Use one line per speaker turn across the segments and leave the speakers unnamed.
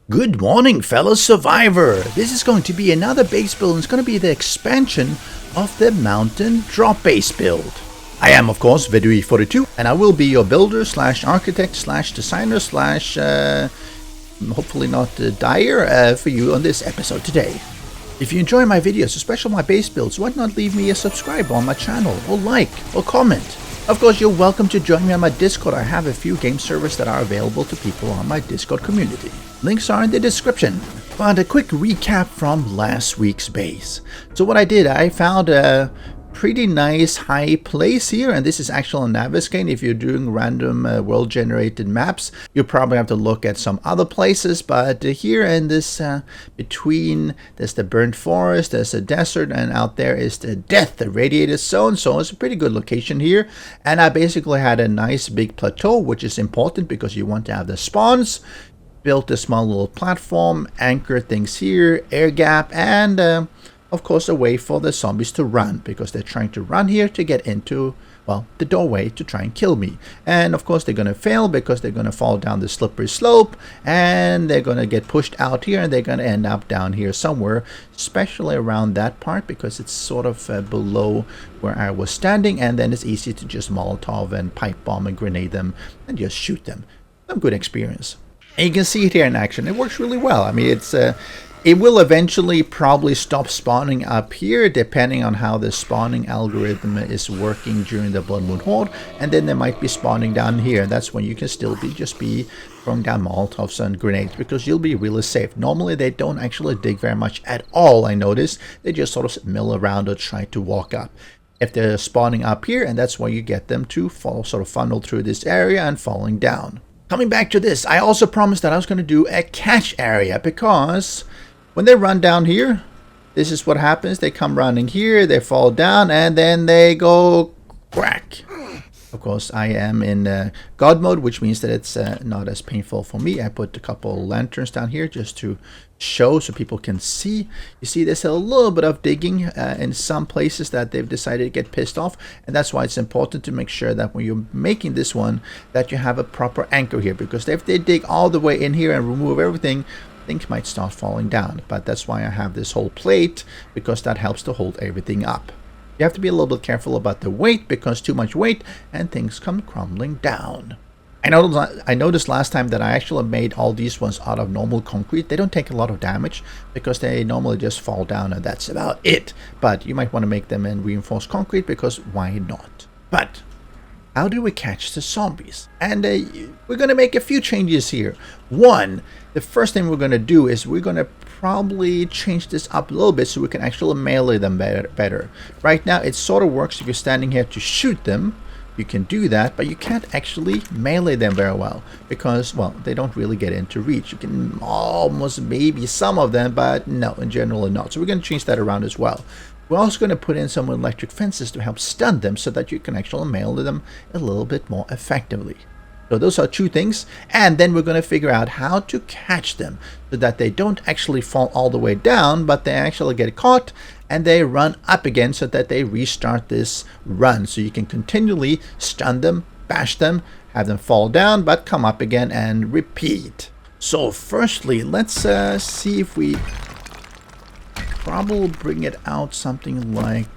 Good morning, fellow survivor! This is going to be another base build, and it's going to be the expansion of the mountain drop base build. I am, of course, Vidui42, and I will be your builder slash architect slash designer slash hopefully not dyer for you on this episode today. If you enjoy my videos, especially my base builds, why not leave me a subscribe on my channel, or like, or comment? Of course, you're welcome to join me on my Discord. I have a few game servers that are available to people on my Discord community. Links are in the description. But a quick recap from last week's base. So what I did, I found a pretty nice high place here, and this is actual on Naviscane. If you're doing random world generated maps, you probably have to look at some other places, but here in this between, there's the burnt forest, there's a desert, and out there is the death, the radiated zone. So it's a pretty good location here, and I basically had a nice big plateau, which is important because you want to have the spawns. Built a small little platform, anchor things here, air gap, and of course a way for the zombies to run, because they're trying to run here to get into, well, the doorway to try and kill me. And of course they're going to fail because they're going to fall down the slippery slope, and they're going to get pushed out here, and they're going to end up down here somewhere, especially around that part because it's sort of below where I was standing, and then it's easy to just Molotov and pipe bomb and grenade them and just shoot them. Some good experience. And you can see it here in action. It works really well. I mean, it will eventually probably stop spawning up here, depending on how the spawning algorithm is working during the Blood Moon Horde, and then they might be spawning down here. That's when you can still just be throwing down Molotovs and grenades, because you'll be really safe. Normally, they don't actually dig very much at all, I noticed. They just sort of mill around or try to walk up. If they're spawning up here, and that's why you get them to fall, sort of funnel through this area and falling down. Coming back to this, I also promised that I was going to do a catch area, because when they run down here, this is what happens. They come running here, they fall down, and then they go crack. Of course, I am in God mode, which means that it's not as painful for me. I put a couple lanterns down here just to show so people can see. You see, there's a little bit of digging in some places that they've decided to get pissed off, and that's why it's important to make sure that when you're making this one, that you have a proper anchor here, because if they dig all the way in here and remove everything, things might start falling down. But that's why I have this whole plate, because that helps to hold everything up. You have to be a little bit careful about the weight, because too much weight and things come crumbling down. I noticed last time that I actually made all these ones out of normal concrete. They don't take a lot of damage because they normally just fall down, and that's about it. But you might want to make them in reinforced concrete, because why not? But how do we catch the zombies? And we're going to make a few changes here. One, the first thing we're going to do is we're going to probably change this up a little bit so we can actually melee them better. Right now it sort of works if you're standing here to shoot them. You can do that, but you can't actually melee them very well because, well, they don't really get into reach. You can almost maybe some of them, but no, in general not. So we're going to change that around as well. We're also going to put in some electric fences to help stun them so that you can actually melee them a little bit more effectively. So those are two things, and then we're going to figure out how to catch them so that they don't actually fall all the way down, but they actually get caught and they run up again so that they restart this run. So you can continually stun them, bash them, have them fall down, but come up again and repeat. So firstly, let's see if we probably bring it out something like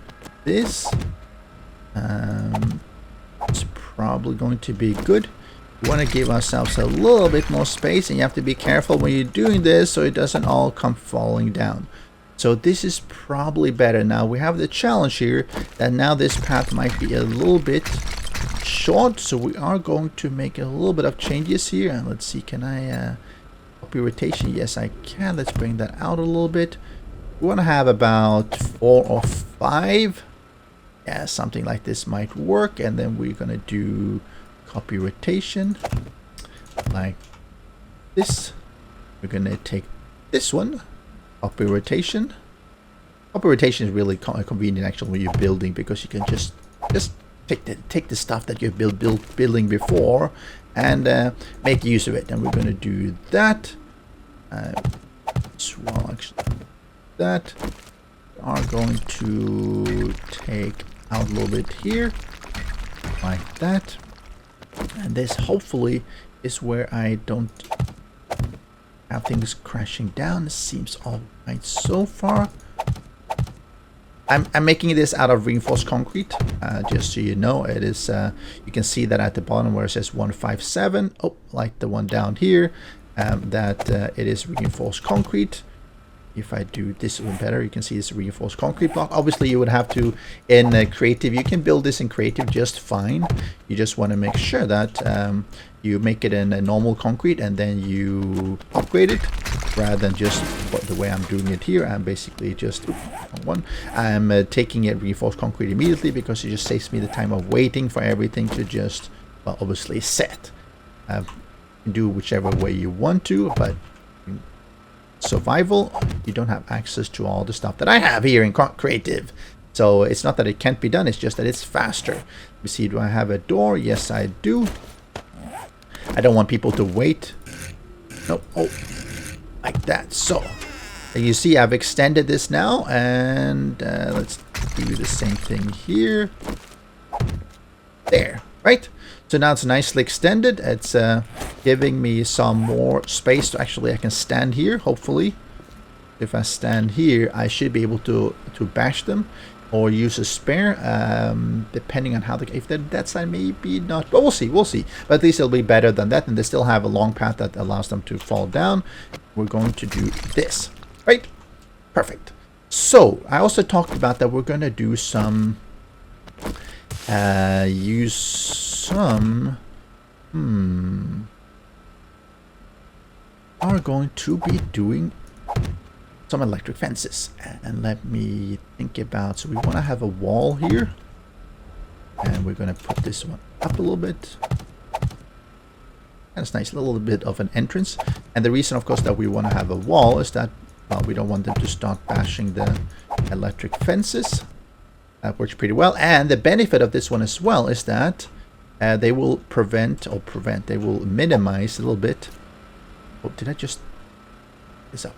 this. It's probably going to be good. We want to give ourselves a little bit more space, and you have to be careful when you're doing this so it doesn't all come falling down. So this is probably better. Now we have the challenge here that now this path might be a little bit short, so we are going to make a little bit of changes here. And let's see, can I copy rotation? Yes, I can. Let's bring that out a little bit. We want to have about 4 or 5. Yeah, something like this might work. And then we're going to do copy rotation like this. We're going to take this one, copy rotation. Copy rotation is really convenient actually when you're building, because you can just take the stuff that you've building before and make use of it. And we're going to do that as well. Actually, that we are going to take out a little bit here like that. And this hopefully is where I don't Everything's crashing down. It seems all right so far. I'm making this out of reinforced concrete, just so you know. It is, you can see that at the bottom where it says 157, oh, like the one down here, that it is reinforced concrete. If I do this a little better, you can see it's a reinforced concrete block. Obviously, you would have to, in creative, you can build this in creative just fine. You just want to make sure that you make it in a normal concrete and then you upgrade it, rather than just the way I'm doing it here. I'm basically just I'm taking it reinforced concrete immediately because it just saves me the time of waiting for everything to just, well, obviously set. Do whichever way you want to, but survival, you don't have access to all the stuff that I have here in creative. So it's not that it can't be done, it's just that it's faster. You see, do I have a door? Yes, I do. I don't want people to wait. No, oh, like that. So you see, I've extended this now, and let's do the same thing here. There, right? So now it's nicely extended. It's giving me some more space to actually, I can stand here, hopefully. If I stand here, I should be able to bash them or use a spare, depending on how if they're that side, maybe not, but we'll see, But at least it'll be better than that, and they still have a long path that allows them to fall down. We're going to do this, right? Perfect. So I also talked about that we're going to do some use some are going to be doing some electric fences, and let me think about, so we want to have a wall here, and we're going to put this one up a little bit. That's nice, a little bit of an entrance. And the reason, of course, that we want to have a wall is that, well, we don't want them to start bashing the electric fences. That works pretty well. And the benefit of this one as well is that they will they will minimize a little bit. Oh, did I just this up?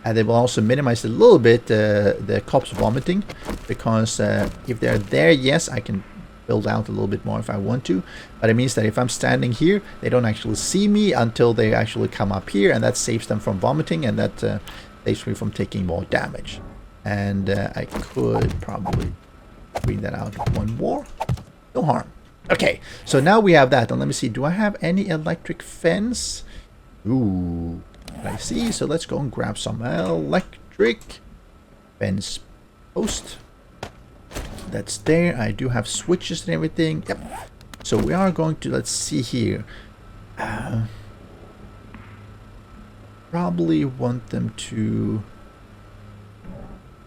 They will also minimize a little bit the cops vomiting, because if they're there, yes, I can build out a little bit more if I want to, but it means that if I'm standing here, they don't actually see me until they actually come up here, and that saves them from vomiting, and that saves me from taking more damage. And I could probably bring that out one more. No harm. Okay, so now we have that, and let me see, do I have any electric fence? Ooh, I see. So let's go and grab some electric fence post. That's there. I do have switches and everything. Yep. So we are going to, let's see here. Probably want them to.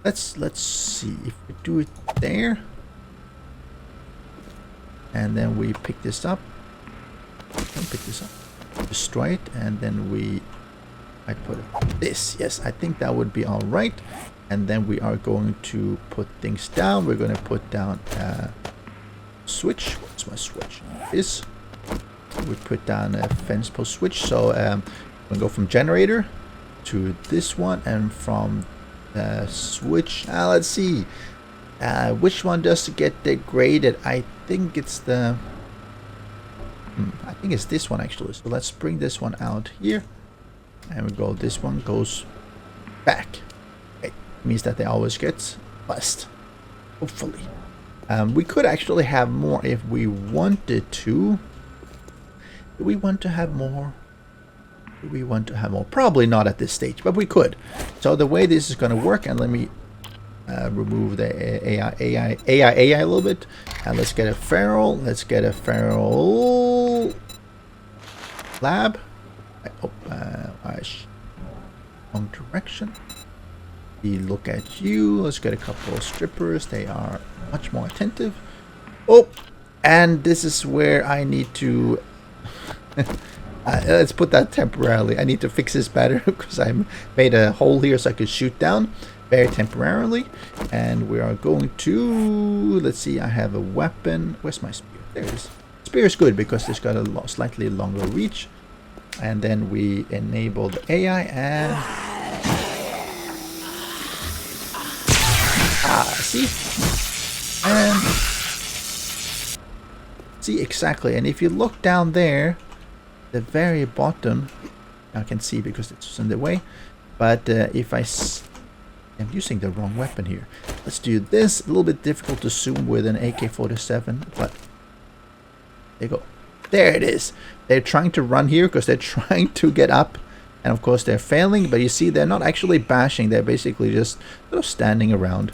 Let's see if we do it there, and then we pick this up. Pick this up. Destroy it, and then I put this. Yes, I think that would be all right. And then we are going to put things down. We're going to put down a switch. What's my switch? This. We put down a fence post switch. So we'll go from generator to this one, and from switch. Let's see. Which one does get degraded? I think it's the. I think it's this one actually. So let's bring this one out here, and we go. This one goes back. Okay. Means that they always get bust. Hopefully, we could actually have more if we wanted to. Do we want to have more? Do we want to have more? Probably not at this stage, but we could. So the way this is going to work, and let me remove the AI a little bit, and let's get a feral. Let's get a feral lab. Wrong direction. We look at you. Let's get a couple of strippers. They are much more attentive. Oh, and this is where I need to. Let's put that temporarily. I need to fix this better because I made a hole here so I could shoot down very temporarily. And we are going to, let's see, I have a weapon. Where's my spear? There it is. Spear is good because it's got a slightly longer reach. And then we enable the AI and see? And see exactly. And if you look down there, the very bottom, I can see because it's in the way. But if I'm using the wrong weapon here. Let's do this. A little bit difficult to zoom with an AK-47, but there you go. There it is. They're trying to run here because they're trying to get up. And of course they're failing, but you see they're not actually bashing. They're basically just sort of standing around.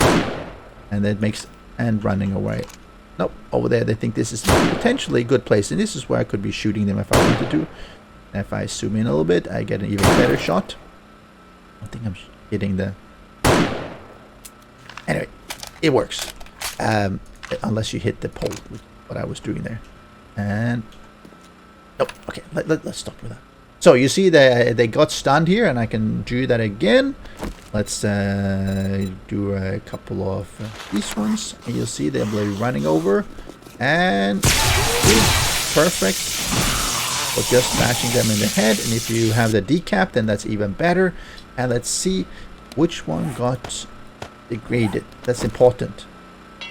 And that makes... and running away. Nope, over there they think this is potentially a good place. And this is where I could be shooting them if I wanted to. And if I zoom in a little bit, I get an even better shot. I think I'm hitting the... Anyway, it works. Unless you hit the pole, which is what I was doing there. And... nope, okay, let's stop with that. So you see they got stunned here, and I can do that again. Let's do a couple of these ones. And you'll see they're running over. And... perfect. Or just bashing them in the head. And if you have the decap, then that's even better. And let's see which one got degraded. That's important.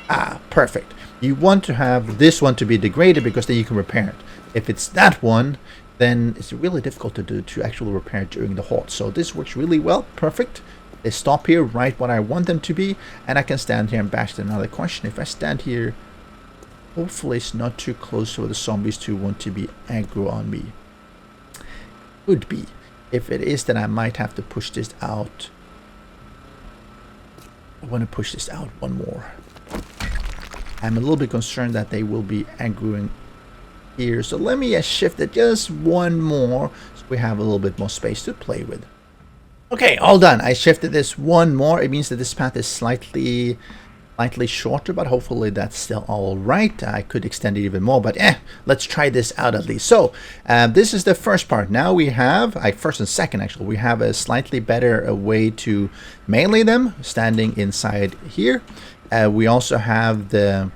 Ah, perfect. You want to have this one to be degraded because then you can repair it. If it's that one, then it's really difficult to actually repair it during the Horde. So this works really well. Perfect. They stop here right when I want them to be, and I can stand here and bash them. Another question, if I stand here, hopefully it's not too close for the zombies to want to be aggro on me. Could be. If it is, then I might have to push this out. I want to push this out one more. I'm a little bit concerned that they will be aggroing here. So let me shift it just one more so we have a little bit more space to play with. Okay, all done. I shifted this one more. It means that this path is slightly shorter, but hopefully that's still all right. I could extend it even more, but let's try this out at least. So this is the first part. Now we have first and second actually. We have a slightly better way to melee them, standing inside here. We also have the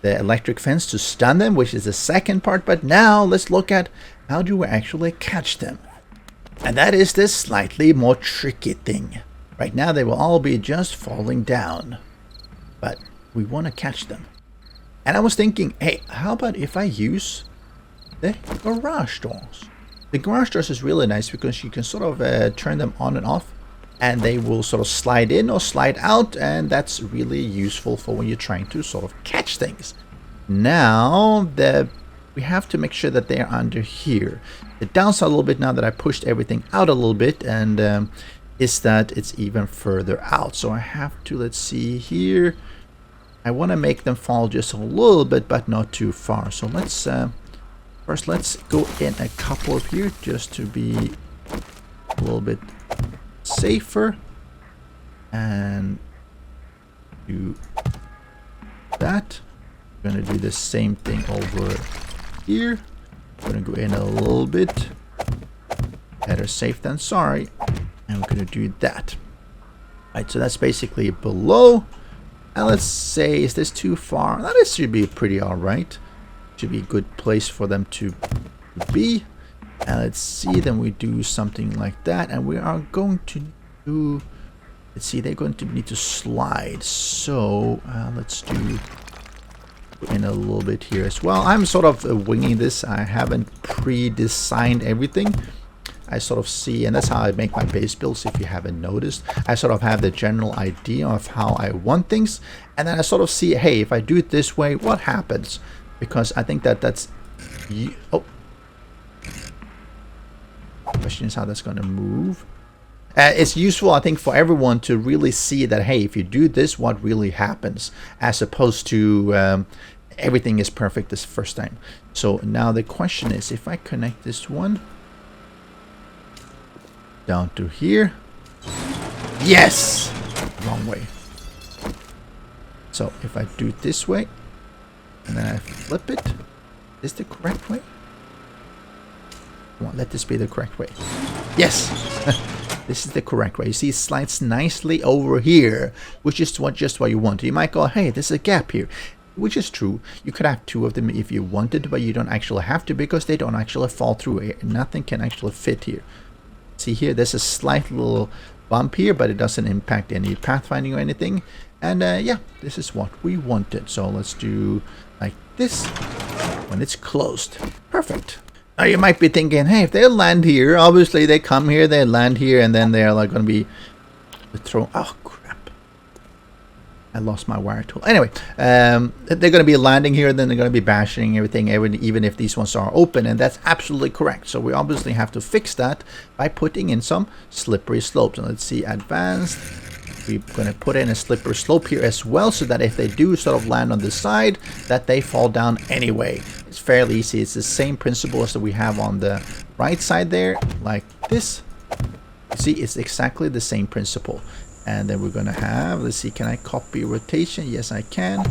electric fence to stun them, which is the second part. But now let's look at how do we actually catch them. And that is this slightly more tricky thing. Right now they will all be just falling down. But we want to catch them. And I was thinking, hey, how about if I use the garage doors? The garage doors is really nice because you can sort of turn them on and off. And they will sort of slide in or slide out. And that's really useful for when you're trying to sort of catch things. Now, we have to make sure that they are under here. The downside a little bit now that I pushed everything out a little bit. And is that it's even further out. So I have to, let's see here. I want to make them fall just a little bit, but not too far. So let's first let's go in a couple of here just to be a little bit safer. And do that. I'm going to do the same thing over here. I'm going to go in a little bit. Better safe than sorry. And we're going to do that. Right, so that's basically below. And let's say, is this too far? That should be pretty alright. Should be a good place for them to be. And let's see, then we do something like that. And we are going to do... let's see, they're going to need to slide. So, let's do... in a little bit here as well. I'm sort of winging this. I haven't pre-designed everything. I sort of see, and that's how I make my base builds if you haven't noticed. I sort of have the general idea of how I want things, and then I sort of see, hey, if I do it this way, what happens? Because I think that's... oh. The question is how that's going to move. It's useful, I think, for everyone to really see that, hey, if you do this, what really happens? As opposed to everything is perfect this first time. So now the question is, if I connect this one down to here. Yes! Wrong way. So if I do it this way, and then I flip it, is the correct way? Come on, let this be the correct way. Yes! This is the correct way. You see, it slides nicely over here, which is just what you want. You might go, hey, there's a gap here. Which is true. You could have two of them if you wanted, but you don't actually have to because they don't actually fall through. Nothing can actually fit here. See here, there's a slight little bump here, but it doesn't impact any pathfinding or anything. And yeah, this is what we wanted. So let's do like this when it's closed. Perfect. Now you might be thinking, hey, if they land here, obviously they come here, they land here, and then they're like going to be thrown. Oh crap! I lost my wire tool. Anyway, they're going to be landing here, then they're going to be bashing everything, even if these ones are open, and that's absolutely correct. So we obviously have to fix that by putting in some slippery slopes. And let's see, advanced. We're going to put in a slippery slope here as well, so that if they do sort of land on the side, that they fall down anyway. It's fairly easy. It's the same principle as that we have on the right side there, like this. You see, it's exactly the same principle. And then we're going to have, let's see, can I copy rotation? Yes, I can.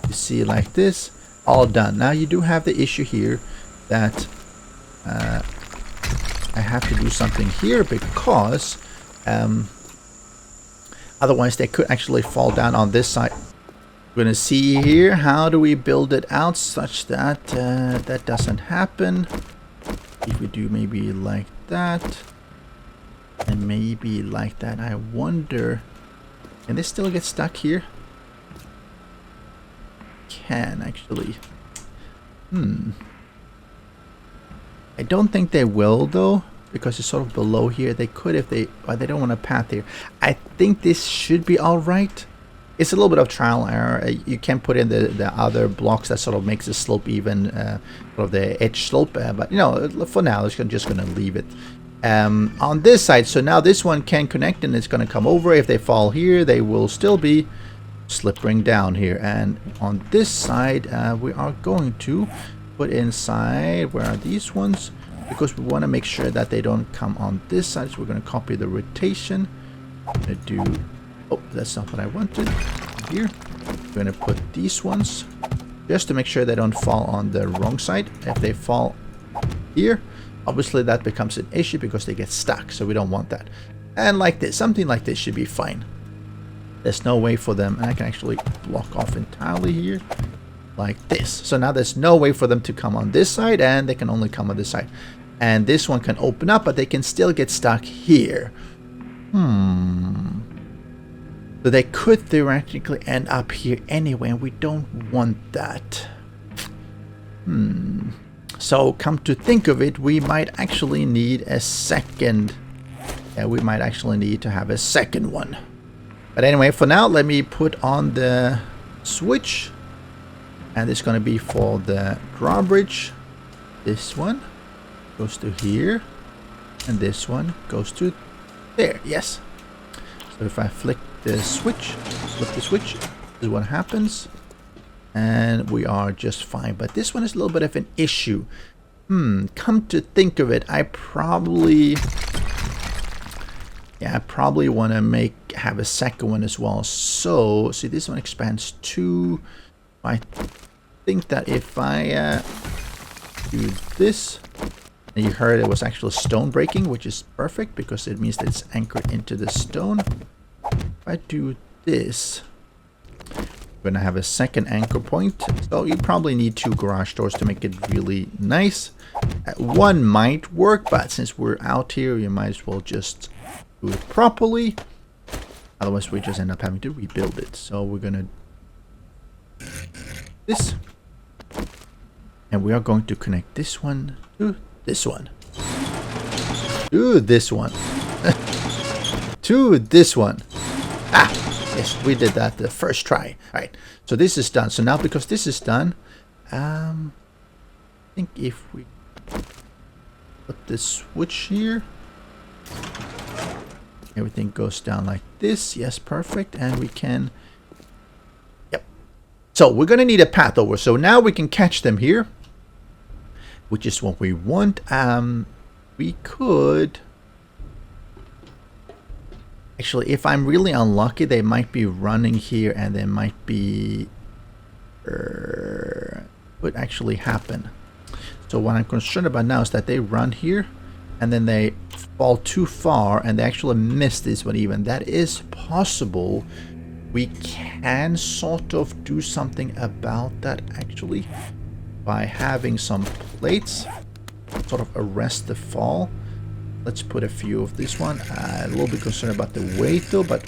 You see, like this, all done. Now you do have the issue here that I have to do something here, because otherwise they could actually fall down on this side. We're going to see here, how do we build it out such that that doesn't happen. If we do maybe like that, and maybe like that, I wonder, can they still get stuck here? Can actually. I don't think they will though, because it's sort of below here. They could if they, but they don't want a path here. I think this should be all right. It's a little bit of trial and error. You can put in the other blocks that sort of makes the slope even, sort of the edge slope. But you know, for now, it's just going to leave it on this side. So now this one can connect, and it's going to come over. If they fall here, they will still be slipping down here. And on this side, we are going to put inside. Where are these ones? Because we want to make sure that they don't come on this side. So we're going to copy the rotation. I'm going to do. Oh, that's not what I wanted. Here, we're going to put these ones just to make sure they don't fall on the wrong side. If they fall here, obviously that becomes an issue because they get stuck, so we don't want that. And like this, something like this should be fine. There's no way for them, and I can actually block off entirely here, like this. So now there's no way for them to come on this side, and they can only come on this side. And this one can open up, but they can still get stuck here. So they could theoretically end up here anyway, and we don't want that. So come to think of it, we might actually need a second. Yeah, we might actually need to have a second one. But anyway, for now, let me put on the switch. And it's going to be for the drawbridge. This one goes to here. And this one goes to there. Yes. So if I flip the switch, this is what happens. And we are just fine. But this one is a little bit of an issue. Come to think of it, I probably want to have a second one as well. So see, this one expands 2. I think that if I do this, and you heard it was actually stone breaking, which is perfect because it means that it's anchored into the stone. If I do this, we're gonna have a second anchor point. So you probably need 2 garage doors to make it really nice. One might work, but since we're out here, you might as well just do it properly. Otherwise, we just end up having to rebuild it. So we're gonna do this, and we are going to connect this one to this one, to this one, to this one. Yes, we did that the first try. All right, so this is done. So now, because this is done, I think if we put the switch here, everything goes down like this. Yes, perfect. And we can, yep. So we're going to need a path over. So now we can catch them here, which is what we want. We could, actually, if I'm really unlucky, they might be running here, and they might be, would actually happen. So what I'm concerned about now is that they run here, and then they fall too far, and they actually miss this one even. That is possible. We can sort of do something about that, actually, by having some plates sort of arrest the fall. Let's put a few of this one. A little bit concerned about the weight though, but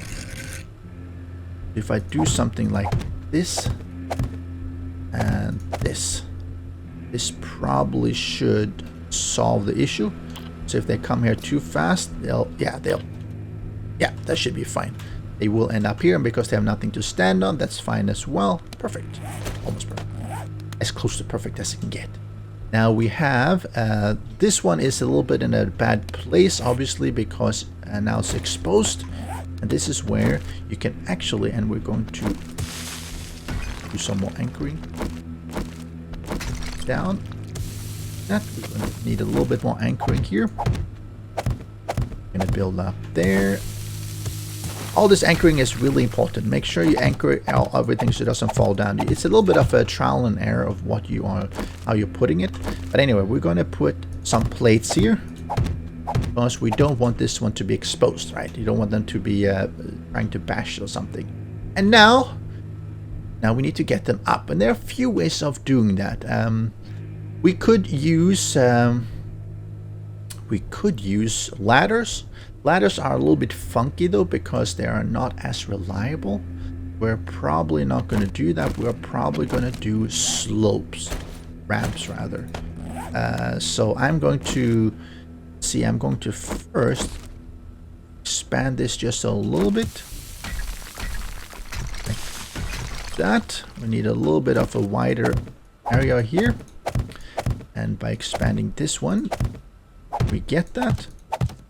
if I do something like this and this probably should solve the issue. So if they come here too fast, yeah, that should be fine. They will end up here, and because they have nothing to stand on, that's fine as well. Perfect. Almost perfect. As close to perfect as it can get. Now we have, this one is a little bit in a bad place, obviously, because now it's exposed. And this is where you can actually, and we're going to do some more anchoring. Down. That we're going to need a little bit more anchoring here. Going to build up there. All this anchoring is really important. Make sure you anchor everything so it doesn't fall down. It's a little bit of a trial and error of what you are, how you're putting it. But anyway, we're going to put some plates here, because we don't want this one to be exposed, right? You don't want them to be trying to bash or something. And now we need to get them up, and there are a few ways of doing that. We could use ladders. Ladders are a little bit funky though, because they are not as reliable. We're probably not going to do that. We're probably going to do ramps rather. So I'm going to first expand this just a little bit. Like that. We need a little bit of a wider area here. And by expanding this one, we get that.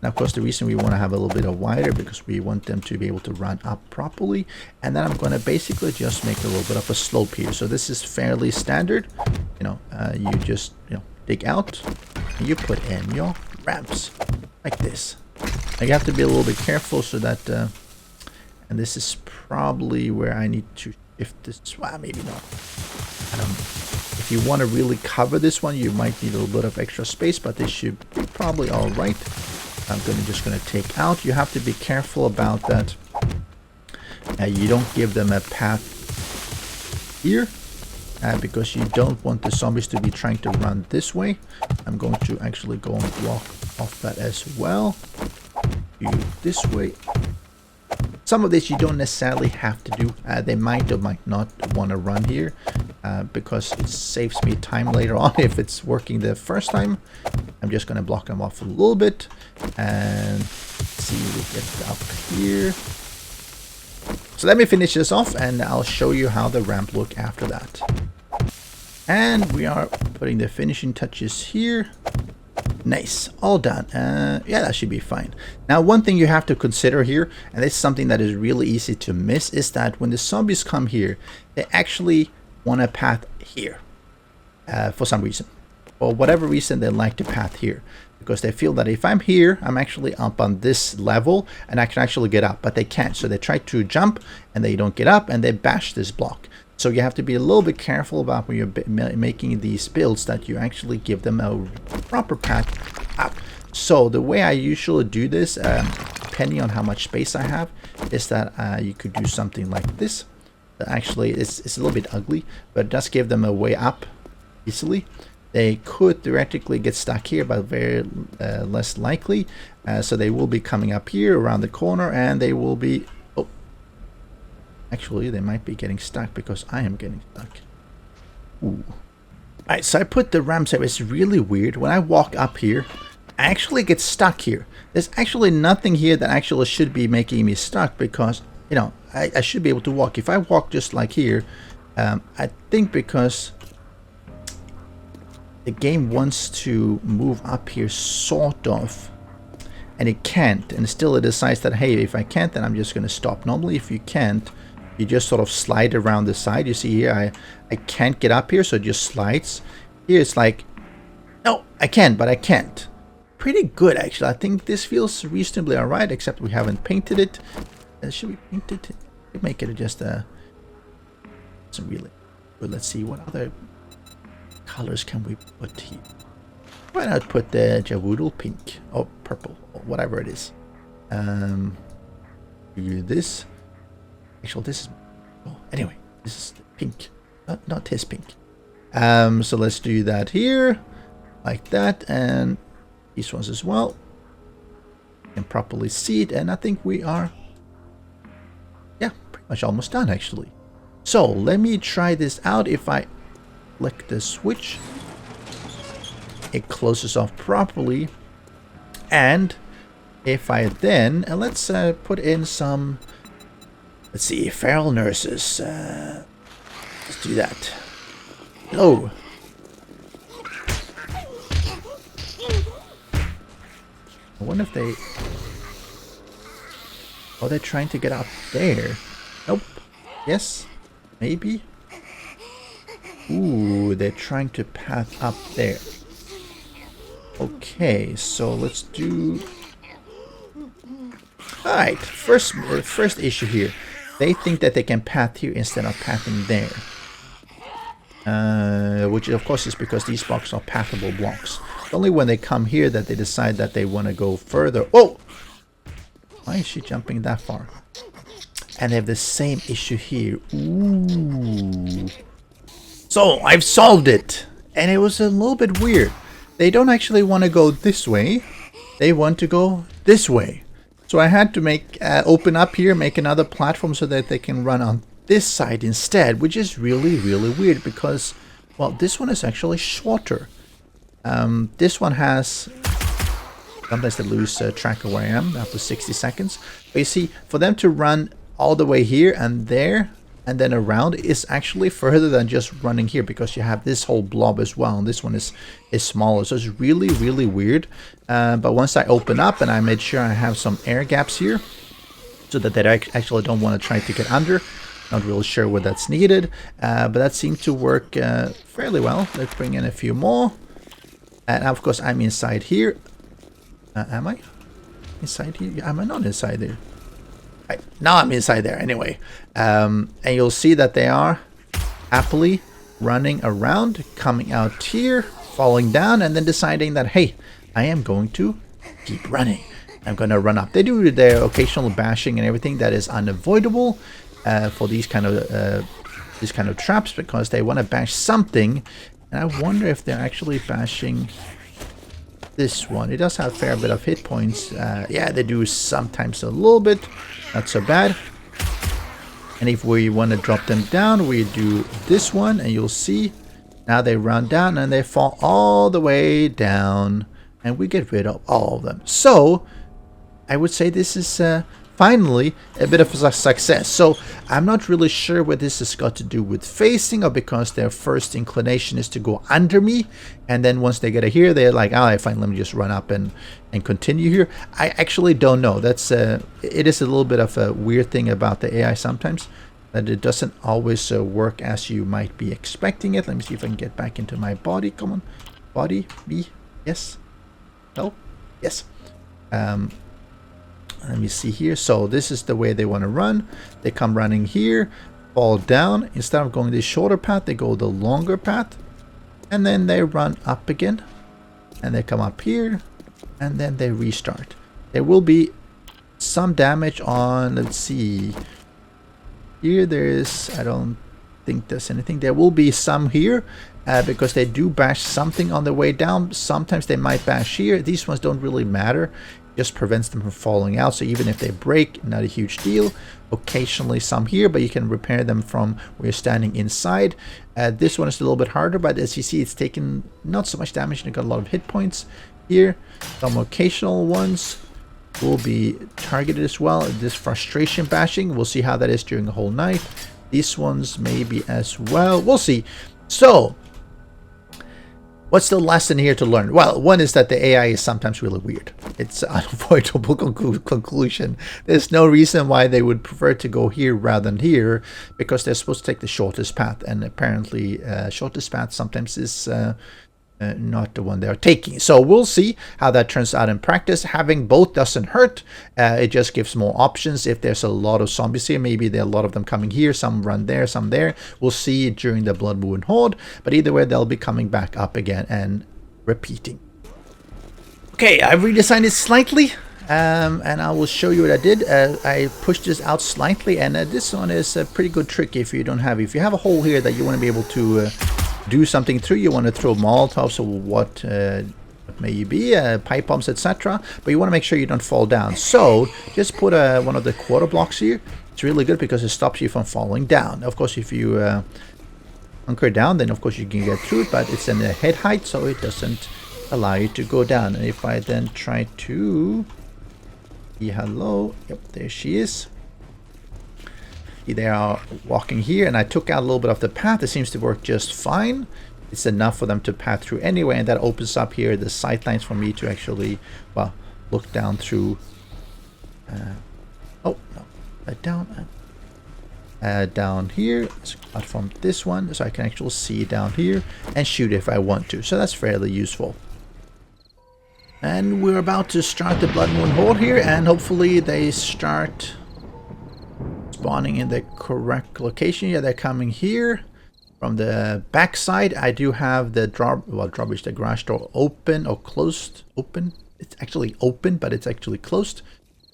Now, of course, the reason we want to have a little bit of wider, because we want them to be able to run up properly. And then I'm going to basically just make a little bit of a slope here. So this is fairly standard. You just, dig out and you put in your ramps like this. Now you have to be a little bit careful so that, and this is probably where I need to shift this. Well, maybe not. If you want to really cover this one, you might need a little bit of extra space, but this should be probably all right. I'm just going to take out. You have to be careful about that. You don't give them a path here, because you don't want the zombies to be trying to run this way. I'm going to actually go and block off that as well. Do this way. Some of this you don't necessarily have to do. They might or might not want to run here, because it saves me time later on if it's working the first time. I'm just going to block them off a little bit and see we get up here. So let me finish this off and I'll show you how the ramp look after that. And we are putting the finishing touches here. Nice, all done. Yeah, that should be fine. Now, one thing you have to consider here, and this is something that is really easy to miss, is that when the zombies come here, they actually want a path here for some reason. For whatever reason, they like to path here, because they feel that if I'm here, I'm actually up on this level and I can actually get up, but they can't. So they try to jump and they don't get up and they bash this block. So you have to be a little bit careful about when you're making these builds, that you actually give them a proper path up. So the way I usually do this, depending on how much space I have, is that you could do something like this. Actually, it's a little bit ugly, but it does give them a way up easily. They could theoretically get stuck here, but very less likely. So they will be coming up here around the corner, and they will be... Oh, actually, they might be getting stuck because I am getting stuck. Ooh. Alright, so I put the ramps there. It's really weird. When I walk up here, I actually get stuck here. There's actually nothing here that actually should be making me stuck, because, I should be able to walk. If I walk just like here, I think because the game wants to move up here, sort of, and it can't, and still it decides that, hey, if I can't, then I'm just going to stop. Normally, if you can't, you just sort of slide around the side. You see here, I can't get up here, so it just slides. Here it's like, no, I can, but I can't. Pretty good, actually. I think this feels reasonably alright, except we haven't painted it. Should we paint it? Make it just some really good. Let's see, what other colors can we put here? Why not put the Jawoodle pink or purple or whatever it is? Do this. Actually, this is... Oh, anyway, this is the pink. Not his pink. So let's do that here. Like that. And these ones as well. You can properly see it. And I think we are... Yeah, pretty much almost done, actually. So, let me try this out. If I... click the switch. it closes off properly. And if I then, let's put in some, let's see, feral nurses. Let's do that. Hello. I wonder if they... Oh, they're trying to get up there. Nope. Yes. Maybe. Ooh, they're trying to path up there. Okay, so let's do... Alright, first issue here. They think that they can path here instead of pathing there. Which of course is because these blocks are pathable blocks. It's only when they come here that they decide that they want to go further. Oh! Why is she jumping that far? And they have the same issue here. Ooh. So, I've solved it! And it was a little bit weird. They don't actually want to go this way. They want to go this way. So I had to make open up here, make another platform so that they can run on this side instead, which is really, really weird because, well, this one is actually shorter. This one has... Sometimes they lose track of where I am after 60 seconds. But you see, for them to run all the way here and there and then around is actually further than just running here because you have this whole blob as well. And this one is smaller. So it's really, really weird. But once I open up and I made sure I have some air gaps here so that they actually don't want to try to get under. Not really sure what that's needed. But that seemed to work fairly well. Let's bring in a few more. And of course, I'm inside here. Am I inside here? Am I not inside there? Now I'm inside there anyway. And you'll see that they are happily running around, coming out here, falling down, and then deciding that, hey, I am going to keep running. I'm going to run up. They do their occasional bashing and everything that is unavoidable for these kind of traps because they want to bash something. And I wonder if they're actually bashing this one. It does have a fair bit of hit points. Yeah, they do sometimes a little bit. Not so bad. And if we want to drop them down, we do this one. And you'll see now they run down and they fall all the way down. And we get rid of all of them. So, I would say this is finally a bit of a success. So I'm not really sure what this has got to do with facing or because their first inclination is to go under me, and then once they get it here they're like, oh, fine, let me just run up and continue here. I actually don't know. That's it is a little bit of a weird thing about the AI sometimes, that it doesn't always work as you might be expecting it. Let me see if I can get back into my body. Come on, body, me, yes, no, yes. Let me see here. So this is the way they want to run. They come running here, fall down. Instead of going the shorter path, they go the longer path. And then they run up again. And they come up here. And then they restart. There will be some damage on, let's see. Here there is, I don't think there's anything. There will be some here. Because they do bash something on the way down. Sometimes they might bash here. These ones don't really matter. Just prevents them from falling out. So even if they break, not a huge deal. Occasionally some here, but you can repair them from where you're standing inside. This one is a little bit harder, but as you see, it's taken not so much damage and it got a lot of hit points here. Some occasional ones will be targeted as well. This frustration bashing, we'll see how that is during the whole night. These ones maybe as well. We'll see. So, what's the lesson here to learn? Well, one is that the AI is sometimes really weird. It's an unavoidable conclusion. There's no reason why they would prefer to go here rather than here, because they're supposed to take the shortest path, and apparently shortest path sometimes is not the one they're taking. So we'll see how that turns out in practice. Having both doesn't hurt. It just gives more options. If there's a lot of zombies here, maybe there are a lot of them coming here, some run there, some there. We'll see during the Blood Moon Horde, but either way they'll be coming back up again and repeating. Okay, I've redesigned it slightly, and I will show you what I did. I pushed this out slightly, and this one is a pretty good trick if you don't have. If you have a hole here that you want to be able to do something through, you want to throw Molotovs or what may you be, pipe bombs, etc. But you want to make sure you don't fall down. So just put one of the quarter blocks here. It's really good because it stops you from falling down. Of course, if you hunker down, then of course you can get through it, but it's in the head height, so it doesn't allow you to go down. And if I then try to... hello. Yep, there she is. They are walking here, and I took out a little bit of the path. It seems to work just fine. It's enough for them to pass through anyway, and that opens up here the sight lines for me to actually, well, look down through. Oh no, down here. It's cut from this one, so I can actually see down here and shoot if I want to. So that's fairly useful. And we're about to start the Blood Moon Horde here, and hopefully they start spawning in the correct location. Yeah, they're coming here from the back side. I do have the drawbridge, the garage door open or closed. Open. It's actually open, but it's actually closed.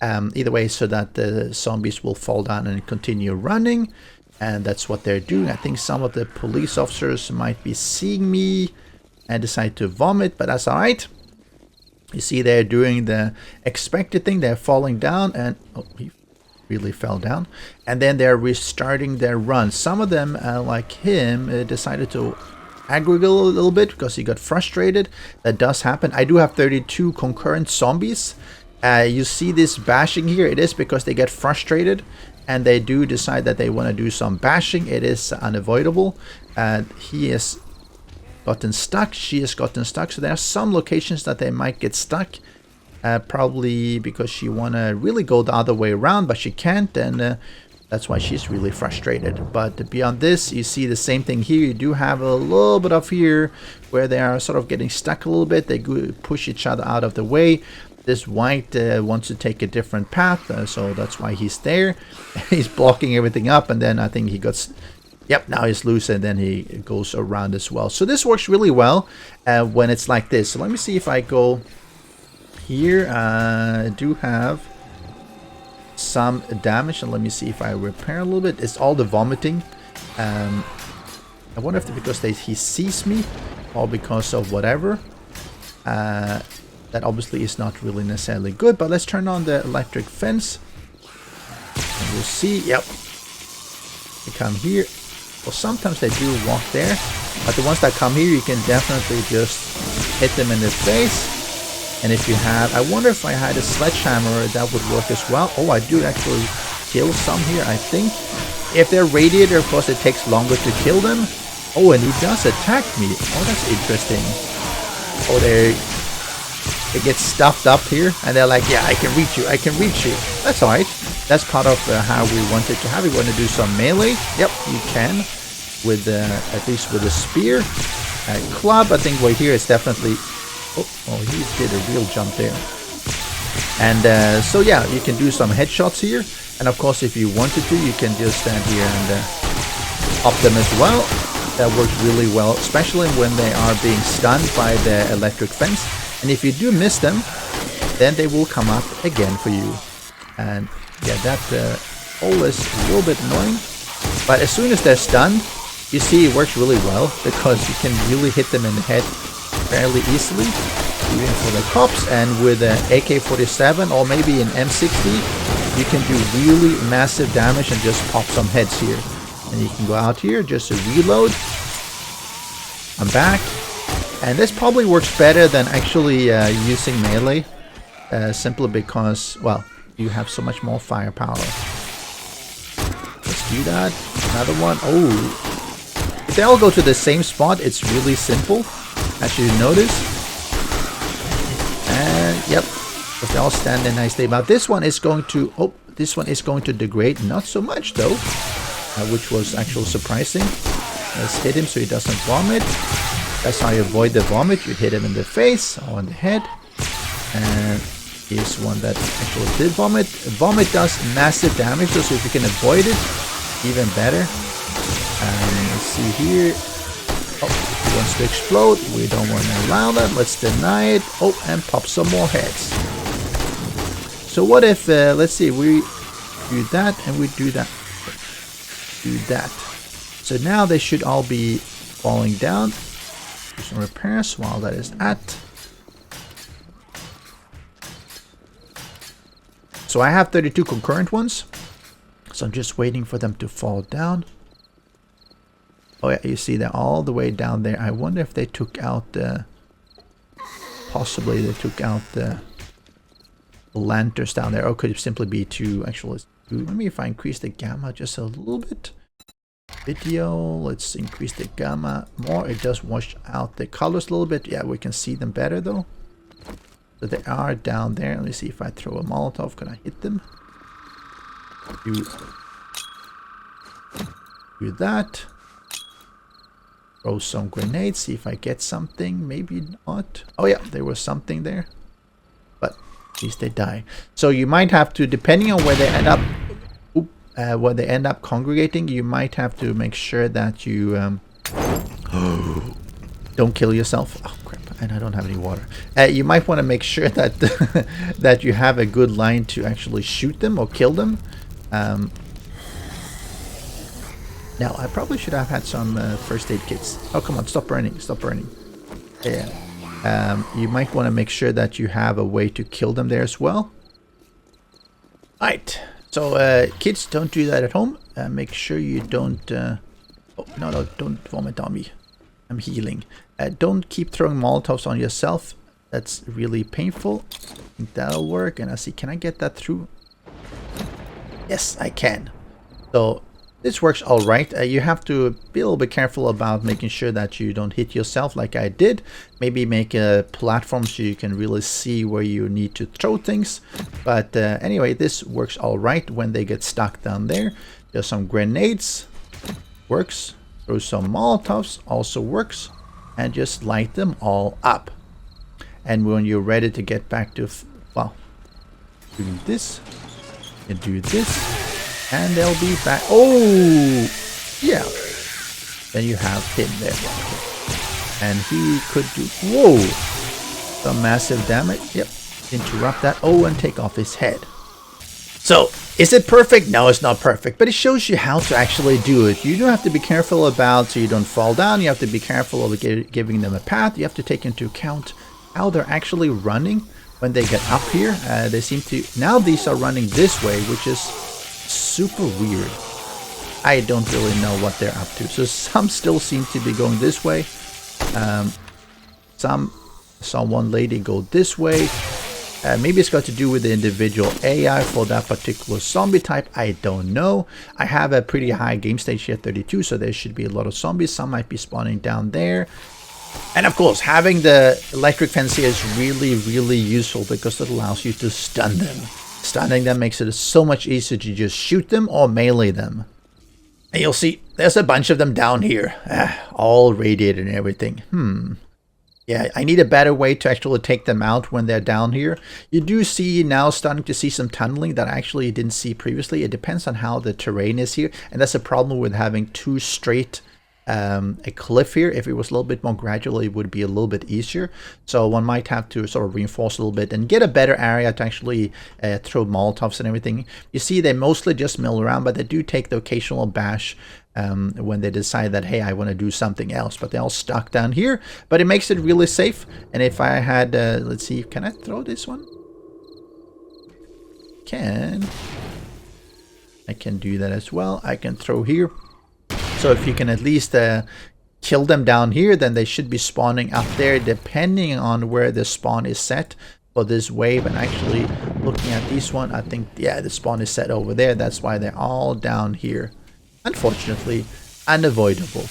Either way, so that the zombies will fall down and continue running. And that's what they're doing. I think some of the police officers might be seeing me and decide to vomit, but that's alright. You see, they're doing the expected thing. They're falling down, and oh, he really fell down, and then they're restarting their run. Some of them, like him, decided to aggregate a little bit because he got frustrated. That does happen. I do have 32 concurrent zombies. You see this bashing here. It is because they get frustrated and they do decide that they want to do some bashing. It is unavoidable. He has gotten stuck. She has gotten stuck. So there are some locations that they might get stuck. Probably because she want to really go the other way around, but she can't, and that's why she's really frustrated. But beyond this, you see the same thing here. You do have a little bit of here where they are sort of getting stuck a little bit. They push each other out of the way. This white wants to take a different path, so that's why he's there. He's blocking everything up, and then I think he got... Yep, now he's loose, and then he goes around as well. So this works really well when it's like this. So let me see if I go... Here I do have some damage, and let me see if I repair a little bit. It's all the vomiting. I wonder if it's because he sees me or because of whatever. That obviously is not really necessarily good, but let's turn on the electric fence and we'll see. Yep, they come here. Well, sometimes they do walk there, but the ones that come here, you can definitely just hit them in the face. And if you have, I wonder if I had a sledgehammer, that would work as well. Oh, I do actually kill some here, I think. If they're radiated, of course, it takes longer to kill them. Oh, and he does attack me. Oh, that's interesting. Oh, they get stuffed up here, and they're like, yeah, I can reach you, I can reach you. That's alright. That's part of how we wanted to have it. We want to do some melee. Yep, you can. With, at least with a spear. Club, I think right here is definitely... Oh, he did a real jump there. And so yeah, you can do some headshots here. And of course, if you wanted to, you can just stand here and up them as well. That works really well, especially when they are being stunned by the electric fence. And if you do miss them, then they will come up again for you. And yeah, that always a little bit annoying. But as soon as they're stunned, you see it works really well because you can really hit them in the head fairly easily, even for the cops. And with an AK-47 or maybe an M60, you can do really massive damage and just pop some heads here. And you can go out here just to reload. I'm back, and this probably works better than actually using melee, simply because, well, you have so much more firepower. Let's do that. Another one. Oh, if they all go to the same spot, it's really simple, as you notice. And yep, if they all stand there nicely. But this one is going to, this one is going to degrade, not so much though, which was actually surprising. Let's hit him so he doesn't vomit. That's how you avoid the vomit. You hit him in the face or in the head. And here's one that actually did vomit. Vomit does massive damage, so if you can avoid it, even better. Let's see here. Oh, he wants to explode. We don't want to allow that. Let's deny it. Oh, and pop some more heads. So what if, let's see, we do that and we do that. Do that. So now they should all be falling down. Do some repairs while that is at. So I have 32 concurrent ones. So I'm just waiting for them to fall down. Oh yeah, you see they're all the way down there. I wonder if they took out the... possibly they took out the lanterns down there. Or could it simply be to actually... Let me if I increase the gamma just a little bit. Video, let's increase the gamma more. It does wash out the colors a little bit. Yeah, we can see them better though. So they are down there. Let me see if I throw a Molotov. Can I hit them? Do that. Throw some grenades. See if I get something. Maybe not. Oh yeah, there was something there. But at least they die. So you might have to, depending on where they end up, congregating, you might have to make sure that you don't kill yourself. Oh crap! And I don't have any water. You might want to make sure that that you have a good line to actually shoot them or kill them. Now I probably should have had some first aid kits. Oh come on! Stop burning! Stop burning! Yeah. You might want to make sure that you have a way to kill them there as well. Right. So kids, don't do that at home. Make sure you don't... oh, no, don't vomit on me. I'm healing. Don't keep throwing Molotovs on yourself. That's really painful. I think that'll work. And I see, can I get that through? Yes, I can. So this works all right. You have to be a little bit careful about making sure that you don't hit yourself like I did. Maybe make a platform so you can really see where you need to throw things. But anyway, this works all right when they get stuck down there. There's some grenades. Works. Throw some Molotovs. Also works. And just light them all up. And when you're ready to get back to, well, doing this, you do this. And they'll be back. Oh, yeah. Then you have him there. And he could do, whoa, some massive damage. Yep. Interrupt that. Oh, and take off his head. So, is it perfect? No, it's not perfect. But it shows you how to actually do it. You do have to be careful about so you don't fall down. You have to be careful of giving them a path. You have to take into account how they're actually running when they get up here. They seem to, now these are running this way, which is super weird. I don't really know what they're up to. So some still seem to be going this way. Some saw one lady go this way. Maybe it's got to do with the individual AI for that particular zombie type. I don't know. I have a pretty high game stage here, 32, so there should be a lot of zombies. Some might be spawning down there. And of course, having the electric fence here is really, really useful because it allows you to stun them. Stunning them makes it so much easier to just shoot them or melee them. And you'll see there's a bunch of them down here. All radiated and everything. Yeah, I need a better way to actually take them out when they're down here. You do see now starting to see some tunneling that I actually didn't see previously. It depends on how the terrain is here. And that's a problem with having too straight a cliff here. If it was a little bit more gradual, it would be a little bit easier. So one might have to sort of reinforce a little bit and get a better area to actually throw Molotovs and everything. You see they mostly just mill around, but they do take the occasional bash when they decide that, hey, I want to do something else. But they're all stuck down here. But it makes it really safe. And if I had, let's see, can I throw this one? I can do that as well. I can throw here. So if you can at least kill them down here, then they should be spawning up there, depending on where the spawn is set for this wave. And actually, looking at this one, I think, yeah, the spawn is set over there. That's why they're all down here. Unfortunately, unavoidable.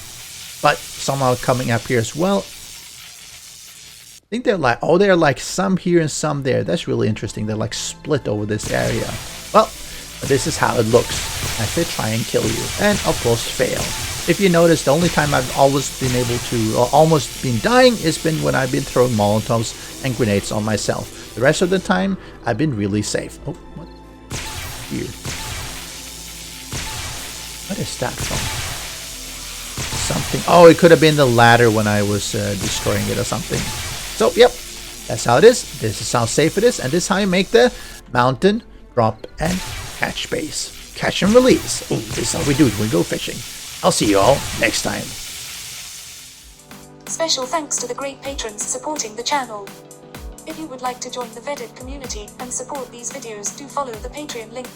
But somehow coming up here as well. I think they're like, oh, they're like some here and some there. That's really interesting. They're like split over this area. Well, this is how it looks as they try and kill you, and of course fail. If you notice, the only time I've always been able to, or almost been dying, has been when I've been throwing Molotovs and grenades on myself. The rest of the time, I've been really safe. Oh, what? Here. What is that from? Something. Oh, it could have been the ladder when I was destroying it or something. So, yep, that's how it is. This is how safe it is, and this is how you make the mountain drop and catch base. Catch and release. Oh, this is how we do it when we go fishing. I'll see you all next time.
Special thanks to the great patrons supporting the channel. If you would like to join the vetted community and support these videos, do follow the Patreon link.